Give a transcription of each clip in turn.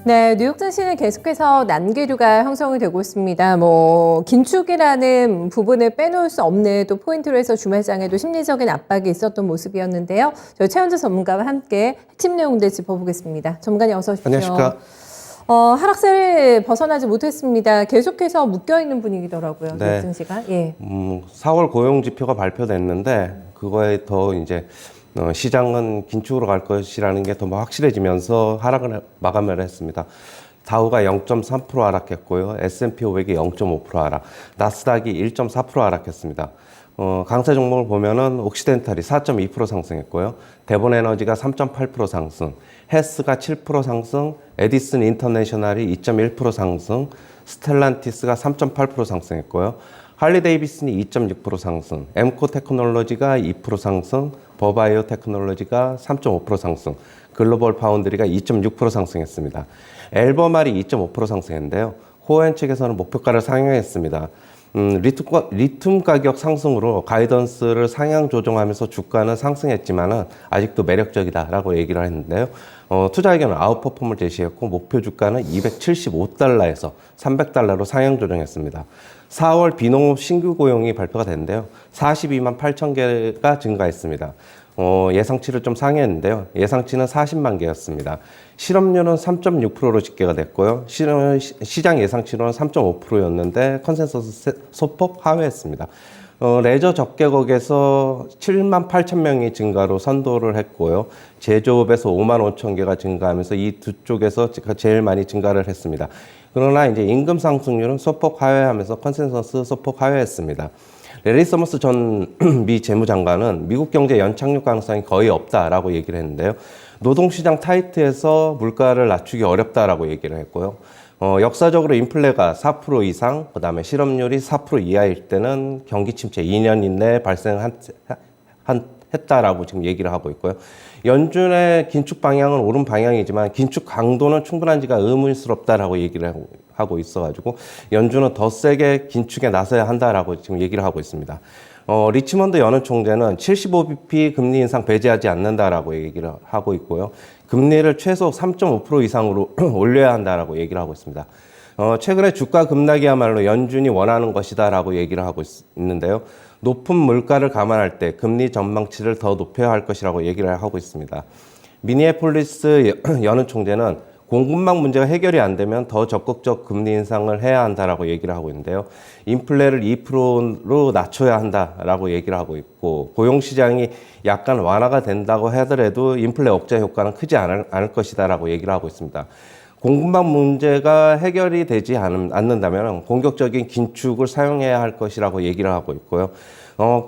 네, 뉴욕 증시는 계속해서 난기류가 형성이 되고 있습니다. 긴축이라는 부분을 빼놓을 수 없는 또 포인트로 해서 주말장에도 심리적인 압박이 있었던 모습이었는데요. 저희 최현주 전문가와 함께 핵심 내용들 짚어보겠습니다. 전문가님 어서 오십시오. 안녕하십니까. 하락세를 벗어나지 못했습니다. 계속해서 묶여있는 분위기더라고요. 네. 뉴욕 증시가. 예. 4월 고용 지표가 발표됐는데 그거에 더 이제 시장은 긴축으로 갈 것이라는 게 더 확실해지면서 하락을 마감을 했습니다. 다우가 0.3% 하락했고요. S&P 500이 0.5% 하락, 나스닥이 1.4% 하락했습니다. 강세 종목을 보면은 옥시덴탈이 4.2% 상승했고요. 대본에너지가 3.8% 상승, 헤스가 7% 상승, 에디슨 인터내셔널이 2.1% 상승, 스텔란티스가 3.8% 상승했고요. 할리데이비슨이 2.6% 상승, 엠코 테크놀로지가 2% 상승, 버바이오 테크놀로지가 3.5% 상승, 글로벌 파운드리가 2.6% 상승했습니다. 엘버말이 2.5% 상승했는데요. 호엔 측에서는 목표가를 상향했습니다. 리튬 가격 상승으로 가이던스를 상향 조정하면서 주가는 상승했지만은 아직도 매력적이다라고 얘기를 했는데요. 투자 의견은 아웃퍼폼을 제시했고 목표 주가는 275달러에서 300달러로 상향 조정했습니다. 4월 비농업 신규 고용이 발표가 됐는데요. 42만 8천 개가 증가했습니다. 예상치를 좀 상회했는데요. 예상치는 40만 개였습니다. 실업률은 3.6%로 집계가 됐고요. 시장 예상치로는 3.5%였는데 컨센서스 소폭 하회했습니다. 레저 접객국에서 7만 8천 명이 증가로 선도를 했고요. 제조업에서 5만 5천 개가 증가하면서 이 두 쪽에서 제일 많이 증가를 했습니다. 그러나 이제 임금 상승률은 소폭 하회하면서 컨센서스 소폭 하회했습니다. 레리 서머스 전 미 재무장관은 미국 경제 연착륙 가능성이 거의 없다라고 얘기를 했는데요. 노동시장 타이트해서 물가를 낮추기 어렵다라고 얘기를 했고요. 역사적으로 인플레가 4% 이상, 그 다음에 실업률이 4% 이하일 때는 경기 침체 2년 이내에 발생했다라고 지금 얘기를 하고 있고요. 연준의 긴축 방향은 옳은 방향이지만 긴축 강도는 충분한지가 의문스럽다라고 얘기를 하고 있어가지고 연준은 더 세게 긴축에 나서야 한다라고 지금 얘기를 하고 있습니다. 리치먼드 연은 총재는 75bp 금리 인상 배제하지 않는다라고 얘기를 하고 있고요. 금리를 최소 3.5% 이상으로 올려야 한다라고 얘기를 하고 있습니다. 최근에 주가 급락이야말로 연준이 원하는 것이다라고 얘기를 하고 있는데요. 높은 물가를 감안할 때 금리 전망치를 더 높여야 할 것이라고 얘기를 하고 있습니다. 미니애폴리스 연은 총재는 공급망 문제가 해결이 안 되면 더 적극적 금리 인상을 해야 한다라고 얘기를 하고 있는데요. 인플레를 2%로 낮춰야 한다라고 얘기를 하고 있고 고용시장이 약간 완화가 된다고 하더라도 인플레 억제 효과는 크지 않을 것이다라고 얘기를 하고 있습니다. 공급망 문제가 해결이 되지 않는다면 공격적인 긴축을 사용해야 할 것이라고 얘기를 하고 있고요.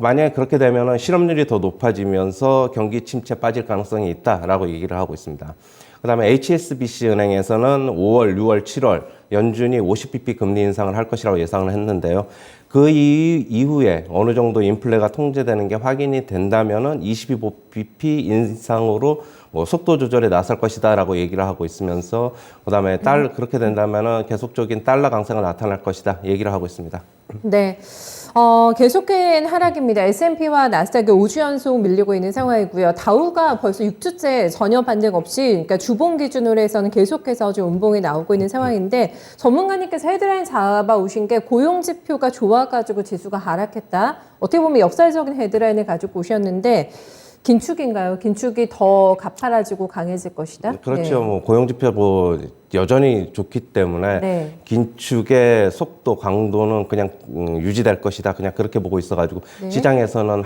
만약에 그렇게 되면 실업률이 더 높아지면서 경기 침체 빠질 가능성이 있다라고 얘기를 하고 있습니다. 그 다음에 HSBC 은행에서는 5월, 6월, 7월 연준이 50bp 금리 인상을 할 것이라고 예상을 했는데요. 그 이후에 어느 정도 인플레가 통제되는 게 확인이 된다면은 25bp 인상으로 속도 조절에 나설 것이다라고 얘기를 하고 있으면서 그다음에 그렇게 된다면은 계속적인 달러 강세가 나타날 것이다 얘기를 하고 있습니다. 네. 계속된 하락입니다. S&P와 나스닥이 5주 연속 밀리고 있는 상황이고요. 다우가 벌써 6주째 전혀 반등 없이, 그러니까 주봉 기준으로 해서는 계속해서 좀 운봉이 나오고 있는 상황인데, 전문가님께서 헤드라인 잡아오신 게 고용지표가 좋아가지고 지수가 하락했다. 어떻게 보면 역사적인 헤드라인을 가지고 오셨는데, 긴축인가요? 긴축이 더 가파라지고 강해질 것이다? 그렇죠. 네. 고용지표 여전히 좋기 때문에 네. 긴축의 속도, 강도는 그냥 유지될 것이다. 그냥 그렇게 보고 있어가지고 네. 시장에서는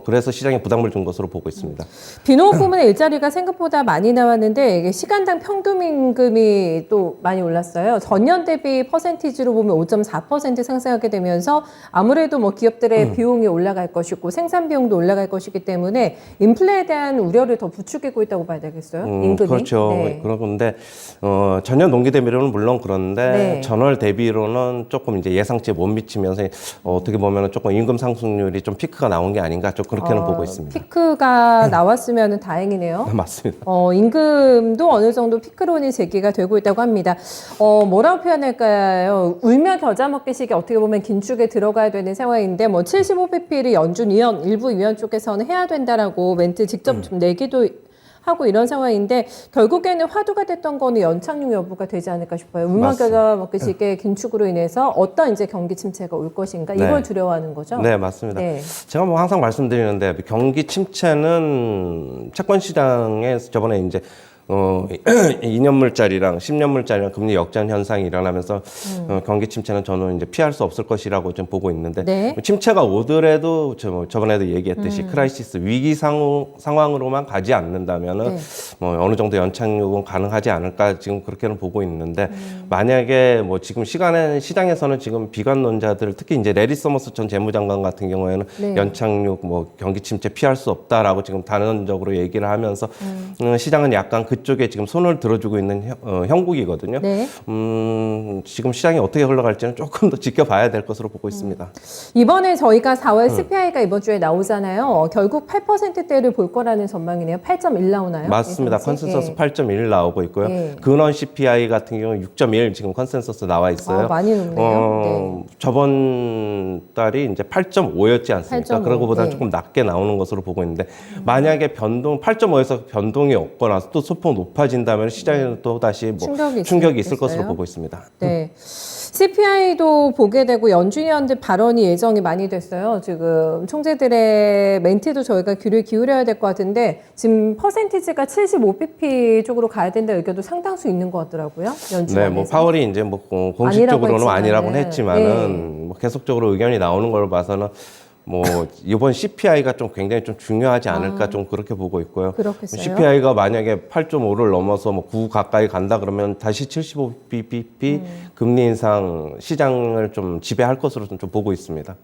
그래서 시장에 부담을 준 것으로 보고 있습니다. 비농업 부문의 일자리가 생각보다 많이 나왔는데 이게 시간당 평균 임금이 또 많이 올랐어요. 전년 대비 퍼센티지로 보면 5.4% 상승하게 되면서 아무래도 기업들의 비용이 올라갈 것이고 생산 비용도 올라갈 것이기 때문에 인플레에 대한 우려를 더 부추기고 있다고 봐야 되겠어요? 임금이. 그렇죠. 네. 그런데 전년 동기 대비로는 물론 그런데 네. 전월 대비로는 조금 이제 예상치에 못 미치면서 어떻게 보면 조금 임금 상승률이 좀 피크가 나온 게 아닌가 좀 그렇게는 보고 있습니다. 피크가 나왔으면 다행이네요. 맞습니다. 임금도 어느 정도 피크론이 제기가 되고 있다고 합니다. 뭐라고 표현할까요? 울며 겨자 먹기식이 어떻게 보면 긴축에 들어가야 되는 상황인데 75pp를 연준 위원, 일부 위원 쪽에서는 해야 된다라고 멘트 직접 좀 내기도 하고 이런 상황인데 결국에는 화두가 됐던 거는 연착륙 여부가 되지 않을까 싶어요. 운명가가 먹기식의 긴축으로 인해서 어떤 이제 경기 침체가 올 것인가 이걸 네. 두려워하는 거죠. 네, 맞습니다. 네. 제가 뭐 항상 말씀드리는데 경기 침체는 채권 시장에 저번에 이제 2년물짜리랑 10년물짜리랑 금리 역전 현상이 일어나면서 경기 침체는 저는 이제 피할 수 없을 것이라고 좀 보고 있는데 네. 침체가 오더라도 저번에도 얘기했듯이 크라이시스 위기 상황으로만 가지 않는다면은 네. 뭐 어느 정도 연착륙은 가능하지 않을까 지금 그렇게는 보고 있는데 만약에 뭐 지금 시장에서는 지금 비관론자들 특히 이제 레리 서머스 전 재무장관 같은 경우에는 네. 연착륙 뭐 경기 침체 피할 수 없다라고 지금 단언적으로 얘기를 하면서 시장은 약간 그쪽에 지금 손을 들어주고 있는 형국이거든요. 네. 지금 시장이 어떻게 흘러갈지는 조금 더 지켜봐야 될 것으로 보고 있습니다. 이번에 저희가 4월 CPI가 이번 주에 나오잖아요. 결국 8%대를 볼 거라는 전망이네요. 8.1 나오나요? 맞습니다. 예상치? 컨센서스 예. 8.1 나오고 있고요. 예. 근원 CPI 같은 경우는 6.1 지금 컨센서스 나와 있어요. 아, 많이 높네요. 저번 달이 이제 8.5였지 않습니까? 8.5, 그러고보다는 네. 조금 낮게 나오는 것으로 보고 있는데 만약에 8.5에서 변동이 없거나 또 소폭 높아진다면 시장에는 또 다시 뭐 충격이 있을 것으로 있겠어요? 보고 있습니다. 네. CPI도 보게 되고 연준위원들 발언이 예정이 많이 됐어요. 지금 총재들의 멘트도 저희가 귀를 기울여야 될 것 같은데 지금 퍼센티지가 75bp 쪽으로 가야 된다 의견도 상당수 있는 것 같더라고요. 연준 네, 뭐 안에서. 파월이 이제 뭐 공식적으로는 아니라고는 했지만은 예. 뭐 계속적으로 의견이 나오는 걸 봐서는 뭐 이번 CPI가 좀 굉장히 좀 중요하지 않을까 좀 그렇게 보고 있고요. 그렇겠어요? CPI가 만약에 8.5를 넘어서 뭐 9 가까이 간다 그러면 다시 75bp 금리 인상 시장을 좀 지배할 것으로 좀 보고 있습니다.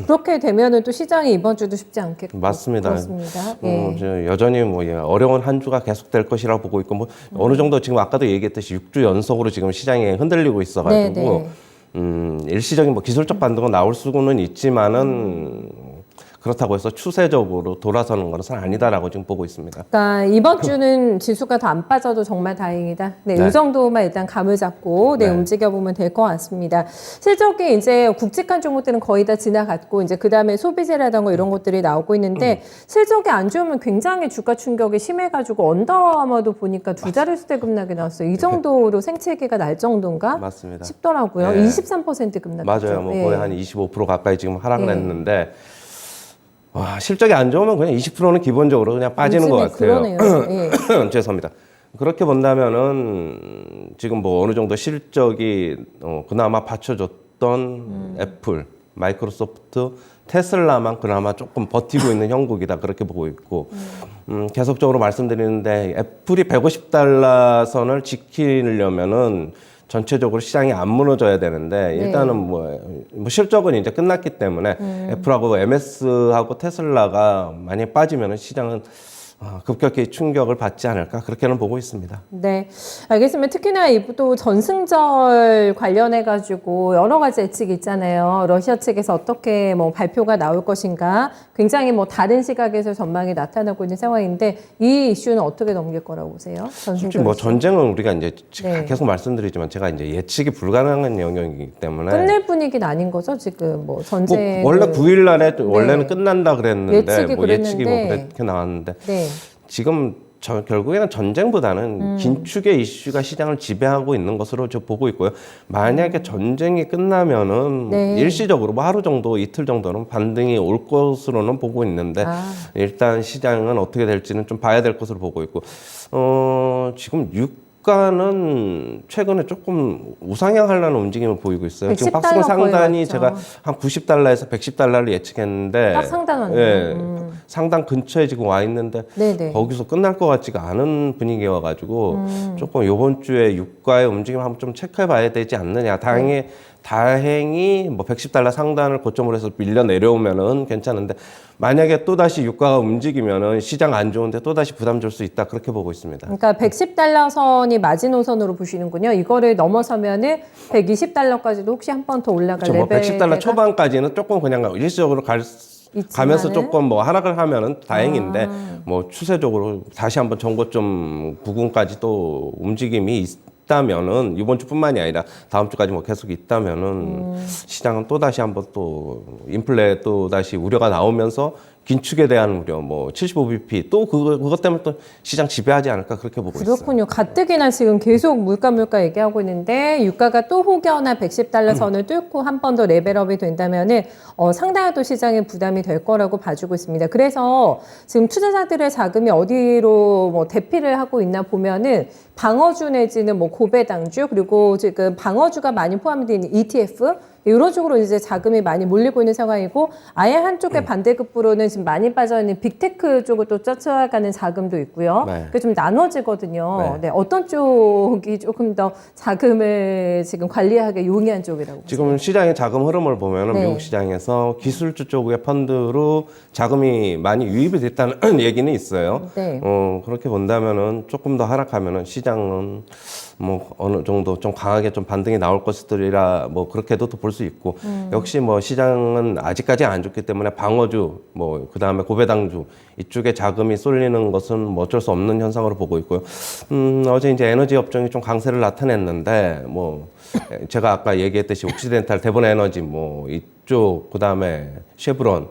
그렇게 되면은 또 시장이 이번 주도 쉽지 않겠고. 맞습니다. 그렇습니다. 예. 저 여전히 뭐 어려운 한 주가 계속될 것이라고 보고 있고 뭐 어느 정도 지금 아까도 얘기했듯이 6주 연속으로 지금 시장이 흔들리고 있어가지고 네, 네. 일시적인 뭐 기술적 반등은 나올 수는 있지만은 그렇다고 해서 추세적으로 돌아서는 것은 아니다라고 지금 보고 있습니다. 그러니까 이번 주는 지수가 더 안 빠져도 정말 다행이다. 네, 네. 이 정도만 일단 감을 잡고 네. 움직여 보면 될 것 같습니다. 실적이 이제 굵직한 종목들은 거의 다 지나갔고 이제 그 다음에 소비재라던가 이런 것들이 나오고 있는데 실적이 안 좋으면 굉장히 주가 충격이 심해가지고 언더아머도 보니까 두 자릿수 대 급락이 나왔어요. 이 정도로 생채기가 날 정도인가 맞습니다. 싶더라고요. 네. 23% 급락했죠. 맞아요. 뭐 예. 거의 한 25% 가까이 지금 하락을 네. 했는데 와, 실적이 안 좋으면 그냥 20%는 기본적으로 그냥 빠지는 것 요즘에 같아요. 그러네요. 예. 죄송합니다. 그렇게 본다면은 지금 뭐 어느 정도 실적이 그나마 받쳐줬던 애플, 마이크로소프트, 테슬라만 그나마 조금 버티고 있는 형국이다 그렇게 보고 있고 계속적으로 말씀드리는데 애플이 150달러 선을 지키려면은 전체적으로 시장이 안 무너져야 되는데 일단은 뭐 실적은 이제 끝났기 때문에 애플하고 MS하고 테슬라가 만약 빠지면은 시장은 급격히 충격을 받지 않을까 그렇게는 보고 있습니다. 네, 알겠습니다. 특히나 이또 전승절 관련해 가지고 여러 가지 예측이 있잖아요. 러시아 측에서 어떻게 뭐 발표가 나올 것인가, 굉장히 뭐 다른 시각에서 전망이 나타나고 있는 상황인데 이 이슈는 어떻게 넘길 거라고 보세요? 솔직히 전승절 뭐 이슈. 전쟁은 우리가 이제 네. 계속 말씀드리지만 제가 이제 예측이 불가능한 영역이기 때문에 끝낼 분위기는 아닌 거죠 지금 뭐 전쟁. 뭐 원래 9일 날에 원래는 끝난다 그랬는데 예측이 뭐 예측이 뭐 그랬는데. 그렇게 나왔는데 네. 지금 결국에는 전쟁보다는 긴축의 이슈가 시장을 지배하고 있는 것으로 저 보고 있고요. 만약에 전쟁이 끝나면은 네. 일시적으로 뭐 하루 정도, 이틀 정도는 반등이 올 것으로는 보고 있는데 일단 시장은 어떻게 될지는 좀 봐야 될 것으로 보고 있고, 지금 유가는 최근에 조금 우상향하려는 움직임을 보이고 있어요. 지금 110달러 박스권 상단이 거의 왔죠. 제가 한 90달러에서 110달러를 예측했는데 딱 상단 왔네요. 예, 상단 근처에 지금 와 있는데 네네. 거기서 끝날 것 같지가 않은 분위기여가지고 조금 이번 주에 유가의 움직임 한번 좀 체크해봐야 되지 않느냐. 다행히 뭐 110달러 상단을 고점으로 해서 밀려 내려오면은 괜찮은데 만약에 또 다시 유가가 움직이면은 시장 안 좋은데 또 다시 부담 줄 수 있다 그렇게 보고 있습니다. 그러니까 110달러 선이 마지노선으로 보시는군요. 이거를 넘어서면은 120달러까지도 혹시 한 번 더 올라갈 그렇죠. 뭐 레벨 110달러 초반까지는 조금 그냥 일시적으로 가면서 조금 뭐 하락을 하면은 다행인데 뭐 추세적으로 다시 한번 전고점 부근까지 또 움직임이 있다면은 이번 주뿐만이 아니라 다음 주까지 뭐 계속 있다면은 시장은 또 다시 한번 또 인플레 또 다시 우려가 나오면서 긴축에 대한 우려, 뭐 75bp 또 그것 때문에 또 시장 지배하지 않을까 그렇게 보고 있어요. 그렇군요. 가뜩이나 지금 계속 물가 얘기하고 있는데 유가가 또 혹여나 110달러 선을 뚫고 한 번 더 레벨업이 된다면은 상당히 또 시장에 부담이 될 거라고 봐주고 있습니다. 그래서 지금 투자자들의 자금이 어디로 뭐 대피를 하고 있나 보면은 방어주 내지는 뭐 고배당주 그리고 지금 방어주가 많이 포함되어 있는 ETF 이런 쪽으로 이제 자금이 많이 몰리고 있는 상황이고 아예 한쪽의 반대급부로는 지금 많이 빠져있는 빅테크 쪽을 또 쫓아가는 자금도 있고요. 네. 그게 좀 나눠지거든요. 네. 네, 어떤 쪽이 조금 더 자금을 지금 관리하기 용이한 쪽이라고 지금 시장의 자금 흐름을 보면은 네. 미국 시장에서 기술주 쪽의 펀드로 자금이 많이 유입이 됐다는 얘기는 있어요. 네. 그렇게 본다면은 조금 더 하락하면은 시장은 뭐 어느 정도 좀 강하게 좀 반등이 나올 것이라 뭐 그렇게도 또 볼 수 있고 역시 뭐 시장은 아직까지 안 좋기 때문에 방어주 뭐 그다음에 고배당주 이쪽에 자금이 쏠리는 것은 뭐 어쩔 수 없는 현상으로 보고 있고요. 어제 이제 에너지 업종이 좀 강세를 나타냈는데 뭐 제가 아까 얘기했듯이 옥시덴탈, 대본 에너지 뭐 이쪽 그다음에 쉐브론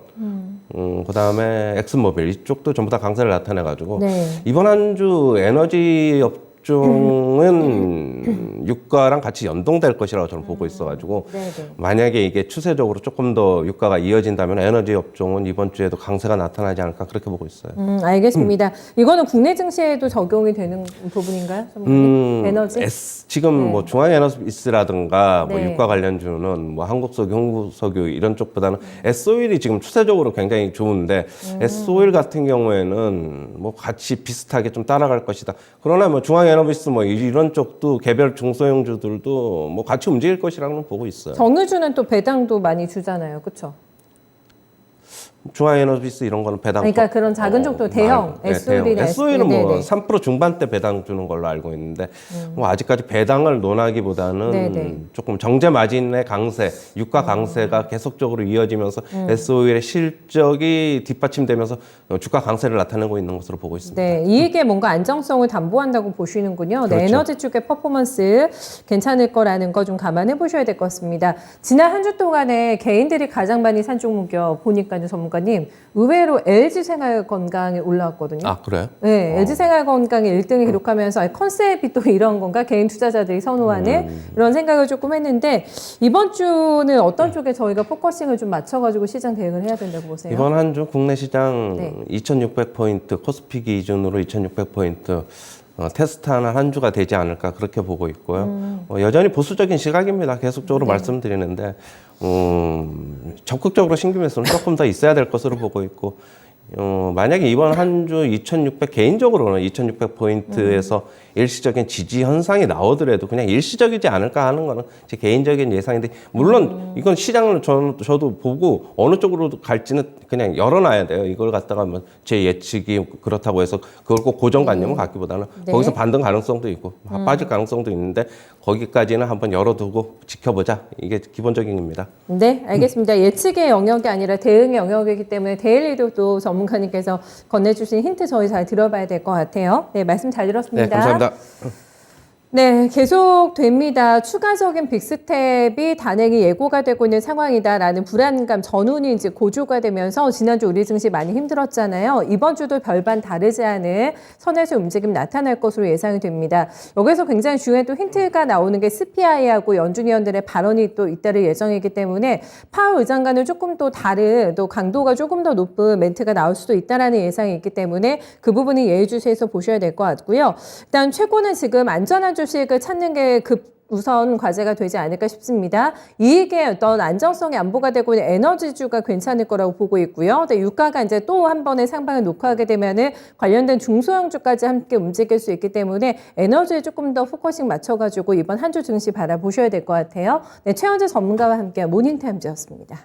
그다음에 엑슨모빌 이쪽도 전부 다 강세를 나타내 가지고 네. 이번 한 주 에너지 업종은 유가랑 같이 연동될 것이라고 저는 보고 있어가지고 네네. 만약에 이게 추세적으로 조금 더 유가가 이어진다면 에너지 업종은 이번 주에도 강세가 나타나지 않을까 그렇게 보고 있어요. 알겠습니다. 이거는 국내 증시에도 적용이 되는 부분인가요? 전문가님? 에너지? 지금 네. 뭐 중앙에너지스라든가 뭐 네. 유가 관련주는 뭐 한국석유, 홍국석유 이런 쪽보다는 S-오일이 지금 추세적으로 굉장히 좋은데 S-오일 같은 경우에는 뭐 같이 비슷하게 좀 따라갈 것이다. 그러나 뭐 중앙에너지스 뭐 이런 쪽도 개별 중소형주들도 뭐 같이 움직일 것이라고는 보고 있어요. 정유주는 또 배당도 많이 주잖아요. 그렇죠? 중앙에너지스 이런 거는 배당. 그러니까 그런 작은 쪽도 대형, S-오일이나 S-오일은 뭐 네네. 3% 중반대 배당 주는 걸로 알고 있는데 뭐 아직까지 배당을 논하기보다는 네네. 조금 정제 마진의 강세, 유가 강세가 계속적으로 이어지면서 S-오일의 실적이 뒷받침되면서 주가 강세를 나타내고 있는 것으로 보고 있습니다. 네, 이익의 뭔가 안정성을 담보한다고 보시는군요. 네, 그렇죠. 에너지 쪽의 퍼포먼스 괜찮을 거라는 거 좀 감안해 보셔야 될 것 같습니다. 지난 한 주 동안에 개인들이 가장 많이 산 종목이요. 보니까요, 전문가님. 의외로 LG생활건강이 올라왔거든요. 아 그래요? 네, LG생활건강이 1등을 기록하면서 아니, 컨셉이 또 이런 건가? 개인 투자자들이 선호하는 이런 생각을 조금 했는데 이번 주는 어떤 쪽에 저희가 포커싱을 좀 맞춰가지고 시장 대응을 해야 된다고 보세요? 이번 한 주 국내 시장 네. 2,600포인트 코스피 기준으로 2,600포인트 테스트하는 한 주가 되지 않을까 그렇게 보고 있고요. 여전히 보수적인 시각입니다. 계속적으로 말씀드리는데 적극적으로 신규 매수는 조금 더 있어야 될 것으로 보고 있고 만약에 이번 한 주 2,600 개인적으로는 2,600포인트에서 일시적인 지지 현상이 나오더라도 그냥 일시적이지 않을까 하는 거는 제 개인적인 예상인데 물론 이건 시장을 저도 보고 어느 쪽으로 갈지는 그냥 열어놔야 돼요. 이걸 갖다가 뭐 제 예측이 그렇다고 해서 그걸 꼭 고정관념을 갖기보다는 네. 거기서 반등 가능성도 있고 빠질 가능성도 있는데 거기까지는 한번 열어두고 지켜보자. 이게 기본적인 겁니다. 네, 알겠습니다. 예측의 영역이 아니라 대응의 영역이기 때문에 데일리도 또 전문가님께서 건네주신 힌트 저희 잘 들어봐야 될 것 같아요. 네, 말씀 잘 들었습니다. 네, 감사합니다. 네, 계속됩니다. 추가적인 빅스텝이 단행이 예고가 되고 있는 상황이다라는 불안감 전운이 이제 고조가 되면서 지난주 우리 증시 많이 힘들었잖아요. 이번 주도 별반 다르지 않은 선에서 움직임 나타날 것으로 예상이 됩니다. 여기서 굉장히 중요한 또 힌트가 나오는 게 SPI하고 연준 위원들의 발언이 또 잇따를 예정이기 때문에 파월 의장과는 조금 또 다른 또 강도가 조금 더 높은 멘트가 나올 수도 있다라는 예상이 있기 때문에 그 부분은 예의주시해서 보셔야 될 것 같고요. 일단 최고는 지금 안전한 주식을 찾는 게 우선 과제가 되지 않을까 싶습니다. 이익의 어떤 안정성이 안보가 되고 있는 에너지주가 괜찮을 거라고 보고 있고요. 근데 유가가 이제 또 한 번의 상방을 녹화하게 되면은 관련된 중소형주까지 함께 움직일 수 있기 때문에 에너지에 조금 더 포커싱 맞춰가지고 이번 한 주 증시 바라보셔야 될 것 같아요. 네, 최현재 전문가와 함께 모닝타임즈였습니다.